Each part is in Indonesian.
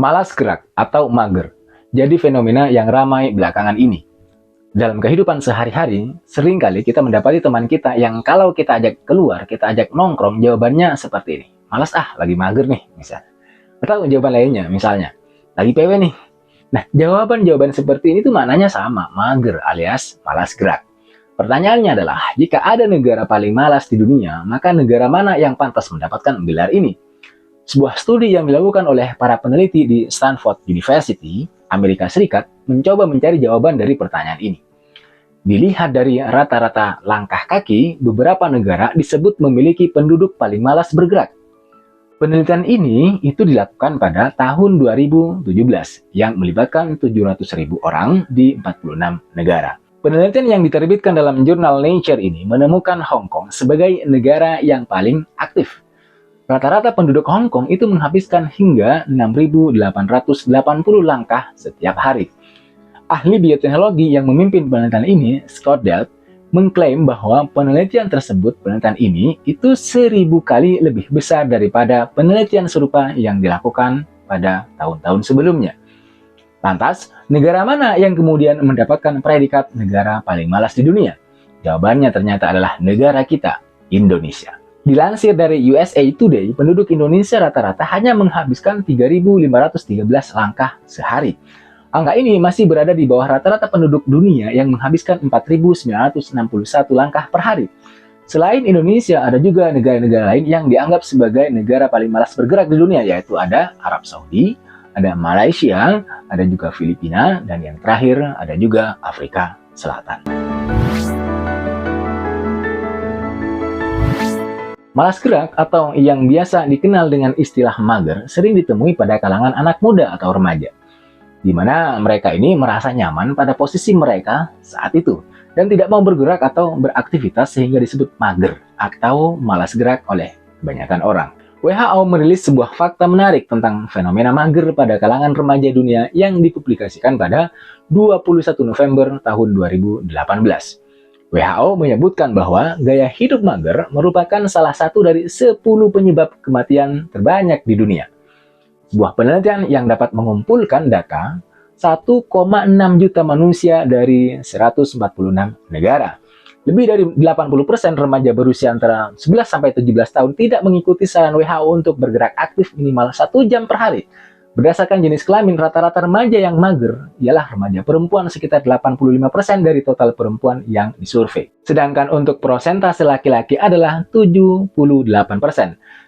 Malas gerak atau mager jadi fenomena yang ramai belakangan ini. Dalam kehidupan sehari-hari, seringkali kita mendapati teman kita yang kalau kita ajak keluar, kita ajak nongkrong, jawabannya seperti ini. Malas lagi mager nih, misalnya. Atau jawaban lainnya, misalnya, lagi PW nih. Nah, jawaban-jawaban seperti ini tuh maknanya sama, mager alias malas gerak. Pertanyaannya adalah, jika ada negara paling malas di dunia, maka negara mana yang pantas mendapatkan gelar ini? Sebuah studi yang dilakukan oleh para peneliti di Stanford University, Amerika Serikat, mencoba mencari jawaban dari pertanyaan ini. Dilihat dari rata-rata langkah kaki, beberapa negara disebut memiliki penduduk paling malas bergerak. Penelitian ini itu dilakukan pada tahun 2017 yang melibatkan 700.000 orang di 46 negara. Penelitian yang diterbitkan dalam jurnal Nature ini menemukan Hong Kong sebagai negara yang paling aktif. Rata-rata penduduk Hong Kong itu menghabiskan hingga 6.880 langkah setiap hari. Ahli bioteknologi yang memimpin penelitian ini, Scott Delp, mengklaim bahwa penelitian ini itu 1.000 kali lebih besar daripada penelitian serupa yang dilakukan pada tahun-tahun sebelumnya. Lantas, negara mana yang kemudian mendapatkan predikat negara paling malas di dunia? Jawabannya ternyata adalah negara kita, Indonesia. Dilansir dari USA Today, penduduk Indonesia rata-rata hanya menghabiskan 3.513 langkah sehari. Angka ini masih berada di bawah rata-rata penduduk dunia yang menghabiskan 4.961 langkah per hari. Selain Indonesia, ada juga negara-negara lain yang dianggap sebagai negara paling malas bergerak di dunia, yaitu ada Arab Saudi, ada Malaysia, ada juga Filipina, dan yang terakhir ada juga Afrika Selatan. Malas gerak atau yang biasa dikenal dengan istilah mager sering ditemui pada kalangan anak muda atau remaja, di mana mereka ini merasa nyaman pada posisi mereka saat itu dan tidak mau bergerak atau beraktivitas sehingga disebut mager atau malas gerak oleh kebanyakan orang. WHO merilis sebuah fakta menarik tentang fenomena mager pada kalangan remaja dunia yang dipublikasikan pada 21 November tahun 2018. WHO menyebutkan bahwa gaya hidup mager merupakan salah satu dari 10 penyebab kematian terbanyak di dunia. Sebuah penelitian yang dapat mengumpulkan data 1,6 juta manusia dari 146 negara. Lebih dari 80% remaja berusia antara 11-17 tahun tidak mengikuti saran WHO untuk bergerak aktif minimal 1 jam per hari. Berdasarkan jenis kelamin, rata-rata remaja yang mager ialah remaja perempuan sekitar 85% dari total perempuan yang disurvei. Sedangkan untuk persentase laki-laki adalah 78%.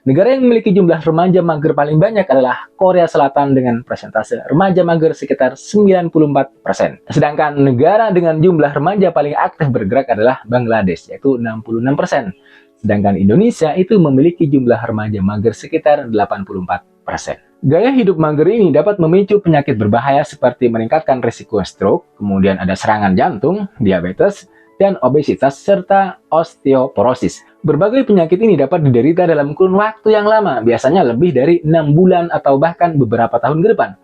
Negara yang memiliki jumlah remaja mager paling banyak adalah Korea Selatan dengan persentase remaja mager sekitar 94%. Sedangkan negara dengan jumlah remaja paling aktif bergerak adalah Bangladesh, yaitu 66%. Sedangkan Indonesia itu memiliki jumlah remaja mager sekitar 84%. Gaya hidup mager ini dapat memicu penyakit berbahaya seperti meningkatkan risiko stroke, kemudian ada serangan jantung, diabetes, dan obesitas, serta osteoporosis. Berbagai penyakit ini dapat diderita dalam kurun waktu yang lama, biasanya lebih dari 6 bulan atau bahkan beberapa tahun ke depan.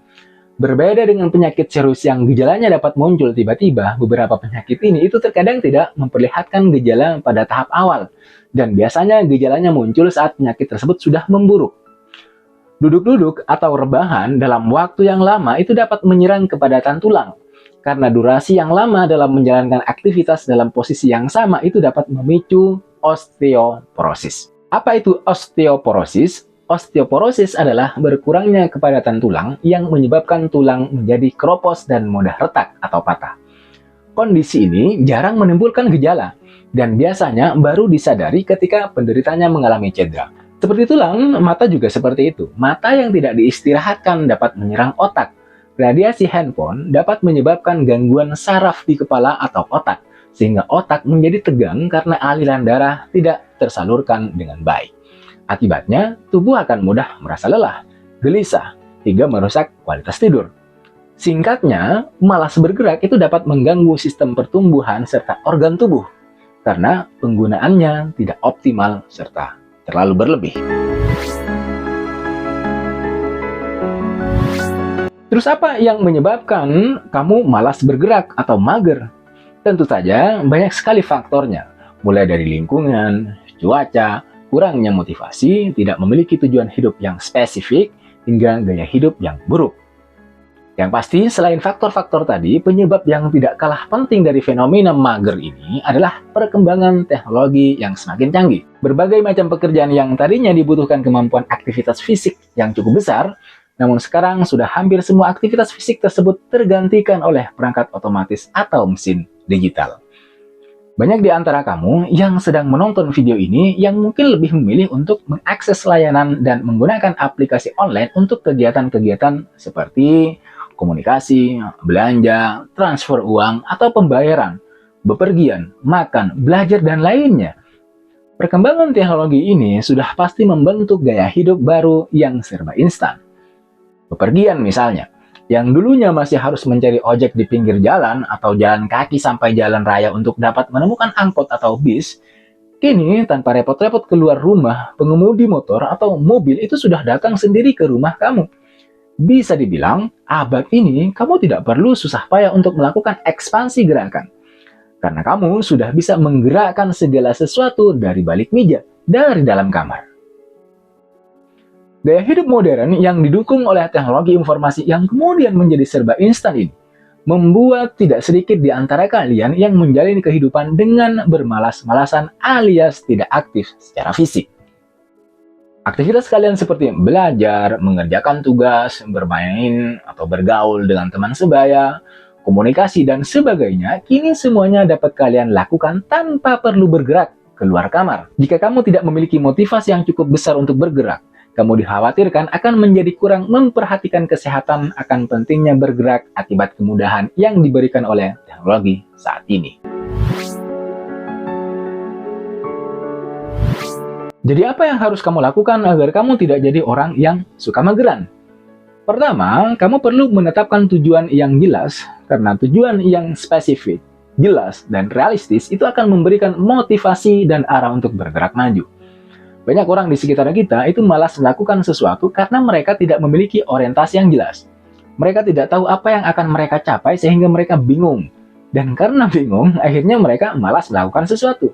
Berbeda dengan penyakit serius yang gejalanya dapat muncul tiba-tiba, beberapa penyakit ini itu terkadang tidak memperlihatkan gejala pada tahap awal, dan biasanya gejalanya muncul saat penyakit tersebut sudah memburuk. Duduk-duduk atau rebahan dalam waktu yang lama itu dapat menyerang kepadatan tulang. Karena durasi yang lama dalam menjalankan aktivitas dalam posisi yang sama itu dapat memicu osteoporosis. Apa itu osteoporosis? Osteoporosis adalah berkurangnya kepadatan tulang yang menyebabkan tulang menjadi keropos dan mudah retak atau patah. Kondisi ini jarang menimbulkan gejala dan biasanya baru disadari ketika penderitanya mengalami cedera. Seperti tulang, mata juga seperti itu. Mata yang tidak diistirahatkan dapat menyerang otak. Radiasi handphone dapat menyebabkan gangguan saraf di kepala atau otak, sehingga otak menjadi tegang karena aliran darah tidak tersalurkan dengan baik. Akibatnya, tubuh akan mudah merasa lelah, gelisah, hingga merusak kualitas tidur. Singkatnya, malas bergerak itu dapat mengganggu sistem pertumbuhan serta organ tubuh, karena penggunaannya tidak optimal serta terlalu berlebih. Terus apa yang menyebabkan kamu malas bergerak atau mager? Tentu saja banyak sekali faktornya, mulai dari lingkungan, cuaca, kurangnya motivasi, tidak memiliki tujuan hidup yang spesifik, hingga gaya hidup yang buruk. Yang pasti, selain faktor-faktor tadi, penyebab yang tidak kalah penting dari fenomena mager ini adalah perkembangan teknologi yang semakin canggih. Berbagai macam pekerjaan yang tadinya dibutuhkan kemampuan aktivitas fisik yang cukup besar, namun sekarang sudah hampir semua aktivitas fisik tersebut tergantikan oleh perangkat otomatis atau mesin digital. Banyak di antara kamu yang sedang menonton video ini yang mungkin lebih memilih untuk mengakses layanan dan menggunakan aplikasi online untuk kegiatan-kegiatan seperti komunikasi, belanja, transfer uang, atau pembayaran, bepergian, makan, belajar, dan lainnya. Perkembangan teknologi ini sudah pasti membentuk gaya hidup baru yang serba instan. Bepergian misalnya, yang dulunya masih harus mencari ojek di pinggir jalan atau jalan kaki sampai jalan raya untuk dapat menemukan angkot atau bis, kini tanpa repot-repot keluar rumah, pengemudi motor atau mobil itu sudah datang sendiri ke rumah kamu. Bisa dibilang, abad ini kamu tidak perlu susah payah untuk melakukan ekspansi gerakan. Karena kamu sudah bisa menggerakkan segala sesuatu dari balik meja, dari dalam kamar. Gaya hidup modern yang didukung oleh teknologi informasi yang kemudian menjadi serba instan ini, membuat tidak sedikit di antara kalian yang menjalani kehidupan dengan bermalas-malasan alias tidak aktif secara fisik. Aktivitas kalian seperti belajar, mengerjakan tugas, bermain, atau bergaul dengan teman sebaya, komunikasi, dan sebagainya, kini semuanya dapat kalian lakukan tanpa perlu bergerak keluar kamar. Jika kamu tidak memiliki motivasi yang cukup besar untuk bergerak, kamu dikhawatirkan akan menjadi kurang memperhatikan kesehatan akan pentingnya bergerak akibat kemudahan yang diberikan oleh teknologi saat ini. Jadi apa yang harus kamu lakukan agar kamu tidak jadi orang yang suka mageran? Pertama, kamu perlu menetapkan tujuan yang jelas, karena tujuan yang spesifik, jelas, dan realistis itu akan memberikan motivasi dan arah untuk bergerak maju. Banyak orang di sekitar kita itu malas melakukan sesuatu karena mereka tidak memiliki orientasi yang jelas. Mereka tidak tahu apa yang akan mereka capai sehingga mereka bingung. Dan karena bingung, akhirnya mereka malas melakukan sesuatu.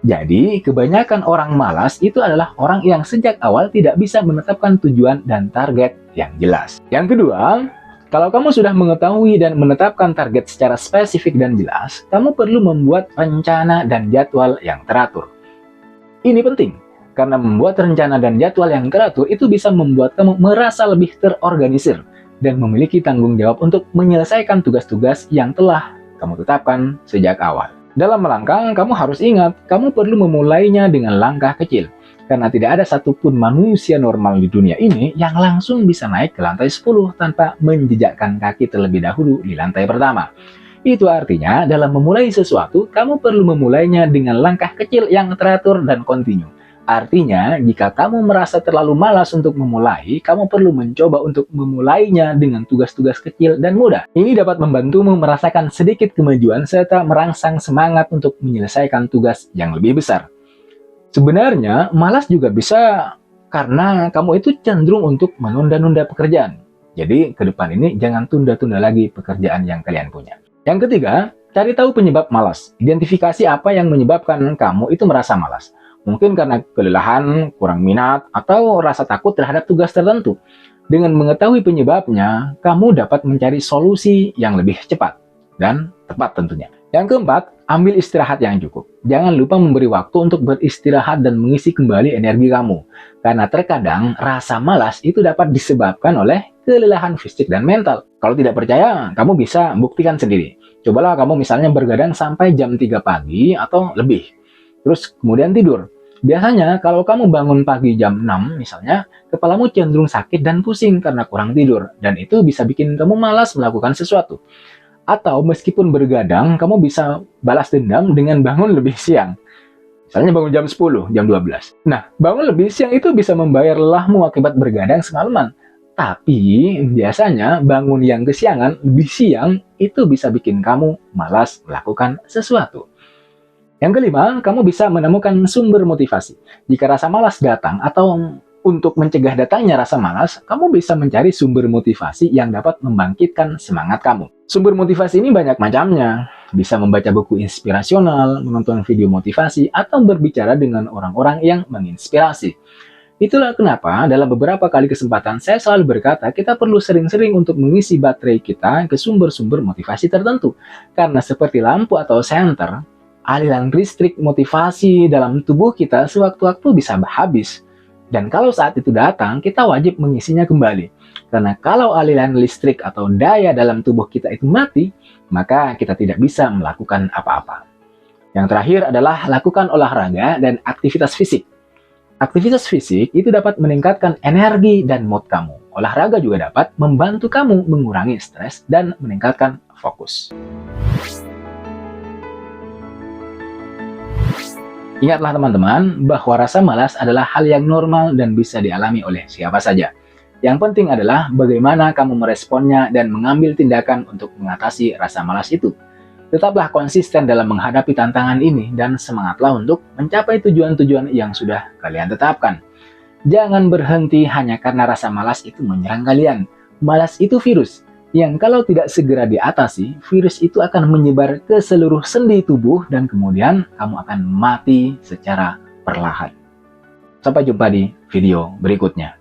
Jadi, kebanyakan orang malas itu adalah orang yang sejak awal tidak bisa menetapkan tujuan dan target yang jelas. Yang kedua, kalau kamu sudah mengetahui dan menetapkan target secara spesifik dan jelas, kamu perlu membuat rencana dan jadwal yang teratur. Ini penting. Karena membuat rencana dan jadwal yang teratur itu bisa membuat kamu merasa lebih terorganisir dan memiliki tanggung jawab untuk menyelesaikan tugas-tugas yang telah kamu tetapkan sejak awal. Dalam melangkah, kamu harus ingat, kamu perlu memulainya dengan langkah kecil. Karena tidak ada satupun manusia normal di dunia ini yang langsung bisa naik ke lantai 10 tanpa menjejakkan kaki terlebih dahulu di lantai pertama. Itu artinya, dalam memulai sesuatu, kamu perlu memulainya dengan langkah kecil yang teratur dan kontinu. Artinya, jika kamu merasa terlalu malas untuk memulai, kamu perlu mencoba untuk memulainya dengan tugas-tugas kecil dan mudah. Ini dapat membantumu merasakan sedikit kemajuan serta merangsang semangat untuk menyelesaikan tugas yang lebih besar. Sebenarnya, malas juga bisa karena kamu itu cenderung untuk menunda-nunda pekerjaan. Jadi, ke depan ini jangan tunda-tunda lagi pekerjaan yang kalian punya. Yang ketiga, cari tahu penyebab malas. Identifikasi apa yang menyebabkan kamu itu merasa malas. Mungkin karena kelelahan, kurang minat, atau rasa takut terhadap tugas tertentu. Dengan mengetahui penyebabnya, kamu dapat mencari solusi yang lebih cepat dan tepat tentunya. Yang keempat, ambil istirahat yang cukup. Jangan lupa memberi waktu untuk beristirahat dan mengisi kembali energi kamu. Karena terkadang rasa malas itu dapat disebabkan oleh kelelahan fisik dan mental. Kalau tidak percaya, kamu bisa buktikan sendiri. Cobalah kamu misalnya bergadang sampai jam 3 pagi atau lebih. Terus kemudian tidur. Biasanya kalau kamu bangun pagi jam 6 misalnya, kepalamu cenderung sakit dan pusing karena kurang tidur. Dan itu bisa bikin kamu malas melakukan sesuatu. Atau meskipun bergadang, kamu bisa balas dendam dengan bangun lebih siang. Misalnya bangun jam 10, jam 12. Nah, bangun lebih siang itu bisa membayar lelahmu akibat bergadang semalaman. Tapi biasanya bangun yang kesiangan, lebih siang, itu bisa bikin kamu malas melakukan sesuatu. Yang kelima, kamu bisa menemukan sumber motivasi. Jika rasa malas datang atau untuk mencegah datangnya rasa malas, kamu bisa mencari sumber motivasi yang dapat membangkitkan semangat kamu. Sumber motivasi ini banyak macamnya. bisa membaca buku inspirasional, menonton video motivasi, atau berbicara dengan orang-orang yang menginspirasi. Itulah kenapa dalam beberapa kali kesempatan saya selalu berkata kita perlu sering-sering untuk mengisi baterai kita ke sumber-sumber motivasi tertentu. Karena seperti lampu atau senter, aliran listrik motivasi dalam tubuh kita sewaktu-waktu bisa habis. Dan kalau saat itu datang, kita wajib mengisinya kembali. Karena kalau aliran listrik atau daya dalam tubuh kita itu mati, maka kita tidak bisa melakukan apa-apa. Yang terakhir adalah lakukan olahraga dan aktivitas fisik. Aktivitas fisik itu dapat meningkatkan energi dan mood kamu. Olahraga juga dapat membantu kamu mengurangi stres dan meningkatkan fokus. Ingatlah teman-teman, bahwa rasa malas adalah hal yang normal dan bisa dialami oleh siapa saja. Yang penting adalah bagaimana kamu meresponnya dan mengambil tindakan untuk mengatasi rasa malas itu. Tetaplah konsisten dalam menghadapi tantangan ini dan semangatlah untuk mencapai tujuan-tujuan yang sudah kalian tetapkan. Jangan berhenti hanya karena rasa malas itu menyerang kalian. Malas itu virus, yang kalau tidak segera diatasi, virus itu akan menyebar ke seluruh sendi tubuh dan kemudian kamu akan mati secara perlahan. Sampai jumpa di video berikutnya.